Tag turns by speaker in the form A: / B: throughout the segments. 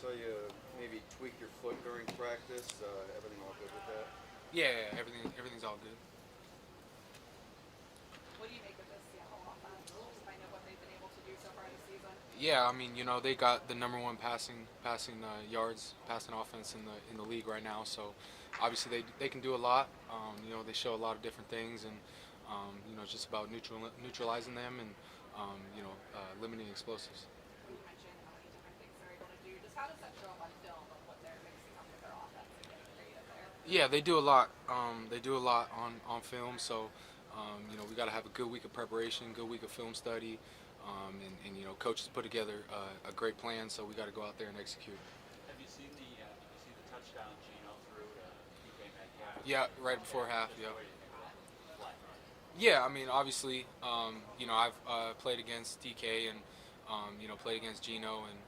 A: saw you maybe tweak your foot during practice. Everything all good with that?
B: Yeah, everything's all good.
C: What do you make of this Seattle offense? Just kind of what they've been able to do so far this season.
B: Yeah, I mean, they got the number one passing yards, passing offense in the league right now. So obviously they can do a lot. They show a lot of different things, and it's just about neutralizing them and limiting explosives.
C: You mentioned how many different things they're able to do. Just how does that show up on film of what they're mixing up with their offense and getting creative there?
B: Yeah, they do a lot. They do a lot on film. So we got to have a good week of preparation, good week of film study, and coaches put together a great plan. So we got to go out there and execute.
D: Have you seen the touchdown Gino threw to DK Metcalf?
B: Yeah, right before half.
D: Just
B: Yeah.
D: what do you think of that play?
B: Yeah, I mean, obviously, I've played against DK and played against Gino, and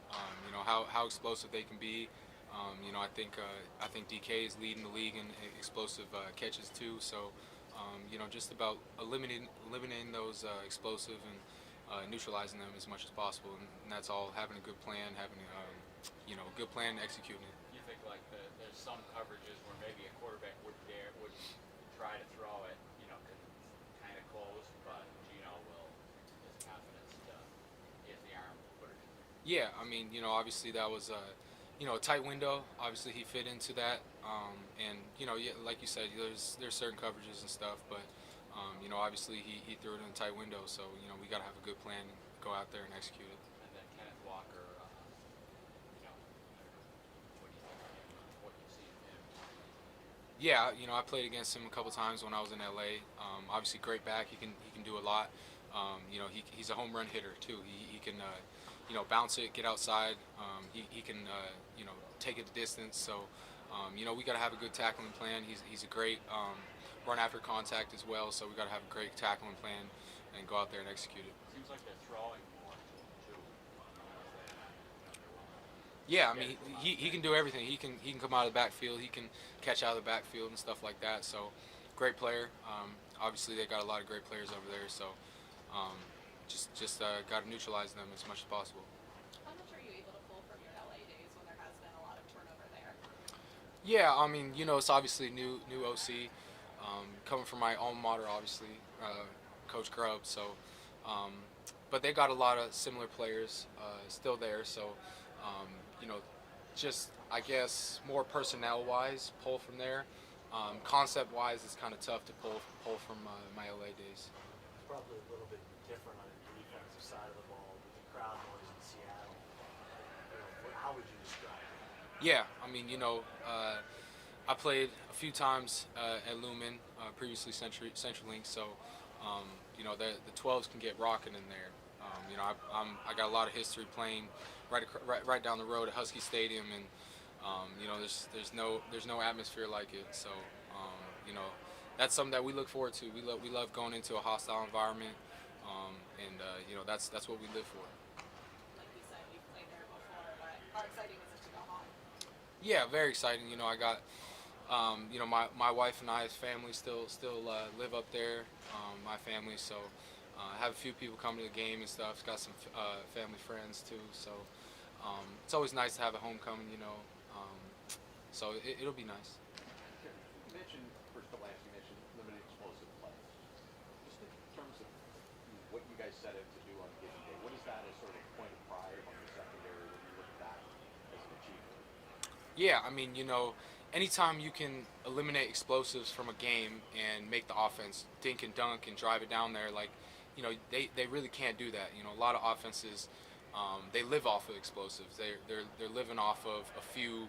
B: how explosive they can be. I think DK is leading the league in explosive catches too. So, just about eliminating those explosive and neutralizing them as much as possible, and that's all having a good plan, having a good plan, and executing it.
D: You think like there's some coverages where maybe a quarterback would try to throw it, because it's kind of close, but Gino will his confidence he has the arm to put it in there.
B: Yeah, I mean, obviously that was a tight window. Obviously he fit into that, and yeah, like you said, there's certain coverages and stuff, but obviously he threw it in a tight window, so we got to have a good plan and go out there and execute it.
D: And then Kenneth Walker, what do you think of him? What you've seen of him?
B: Yeah, I played against him a couple times when I was in LA. Obviously, great back. He can do a lot. He's a home run hitter too. He can bounce it, get outside. He can take it the distance. So we got to have a good tackling plan. He's a great run after contact as well. So we got to have a great tackling plan and go out there and execute it.
D: Seems like they're throwing more too.
B: Yeah, I mean he can do everything. He can come out of the backfield. He can catch out of the backfield and stuff like that. So great player. Obviously they got a lot of great players over there. So just got to neutralize them as much as possible.
C: How much are you able to pull from your LA days when there has been a lot of turnover there?
B: Yeah, I mean it's obviously new OC. Coming from my alma mater, obviously, Coach Grubb. So, but they got a lot of similar players still there. So, just I guess more personnel-wise, pull from there. Concept-wise, it's kind of tough to pull from my LA days.
E: Probably a little bit different on the defensive side of the ball with the crowd noise in Seattle. How would you describe it?
B: Yeah, I mean, I played a few times at Lumen, previously CenturyLink, so the 12s can get rocking in there. I got a lot of history playing right down the road at Husky Stadium, and there's no atmosphere like it. So that's something that we look forward to. We love going into a hostile environment, and that's what we live for.
C: Like you said, you've played there before, but how exciting is it to go home?
B: Yeah, very exciting. I got my wife and I's family still live up there. My family, so I have a few people coming to the game and stuff. Got some family friends too. So it's always nice to have a homecoming. So it'll be nice.
F: You mentioned, first couple last, you mentioned limited explosive play. Just in terms of what you guys set out to do on a given day, what is that as sort of point of pride among the secondary when you look at that as an achievement?
B: Yeah, I mean, anytime you can eliminate explosives from a game and make the offense dink and dunk and drive it down there, like, they really can't do that. A lot of offenses, they live off of explosives. They're living off of a few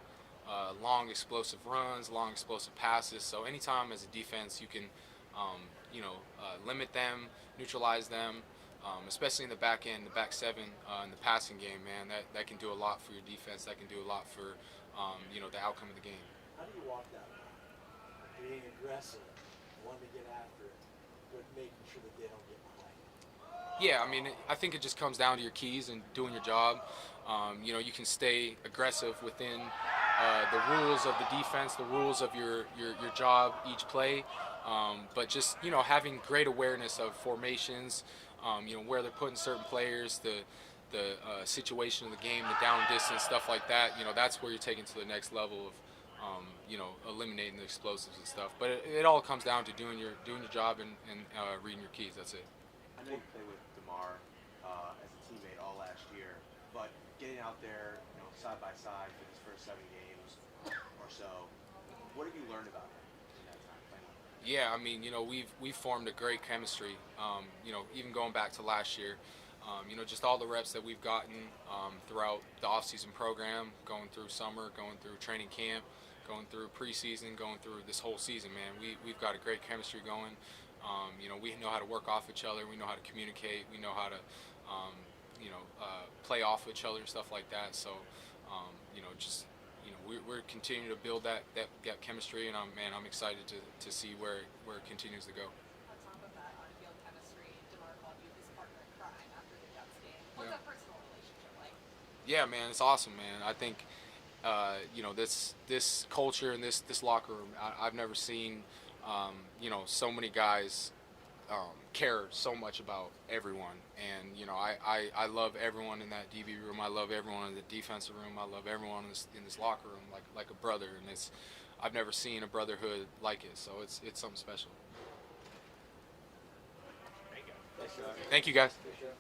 B: long explosive runs, long explosive passes. So anytime as a defense you can, limit them, neutralize them, especially in the back end, the back seven in the passing game, man, that can do a lot for your defense. That can do a lot for, the outcome of the game.
E: How do you walk that line? Being aggressive, wanting to get after it, but making sure that they don't get behind.
B: Yeah, I mean, I think it just comes down to your keys and doing your job. You can stay aggressive within the rules of the defense, the rules of your job each play, but just having great awareness of formations, where they're putting certain players, situation of the game, the down distance, stuff like that. You know, that's where you're taking to the next level of you know, eliminating the explosives and stuff. But it all comes down to doing your job and reading your keys. That's it.
G: I know you played with DeMar as a teammate all last year, but getting out there, you know, side by side for these first 7 games or so, what have you learned about him in that time playing with him?
B: Yeah, I mean, you know, we've formed a great chemistry. You know, even going back to last year, you know, just all the reps that we've gotten throughout the off-season program, going through summer, going through training camp, going through preseason, going through this whole season, man. We've got a great chemistry going. You know, we know how to work off each other. We know how to communicate. We know how to, you know, play off each other and stuff like that. So, you know, just, you know, we're continuing to build that chemistry, and I'm excited to see where it continues to go.
C: On top of that, on-field chemistry, DeMar called you his partner in crime after the Jets game. What's
B: Yeah.
C: that personal relationship like?
B: Yeah, man, it's awesome, man. I think, you know, this culture and this locker room, I've never seen, you know, so many guys care so much about everyone. And, you know, I love everyone in that DB room. I love everyone in the defensive room. I love everyone in this locker room like a brother. And I've never seen a brotherhood like it. So it's something special.
D: Thank you.
B: Thank you, guys.
A: Good shot.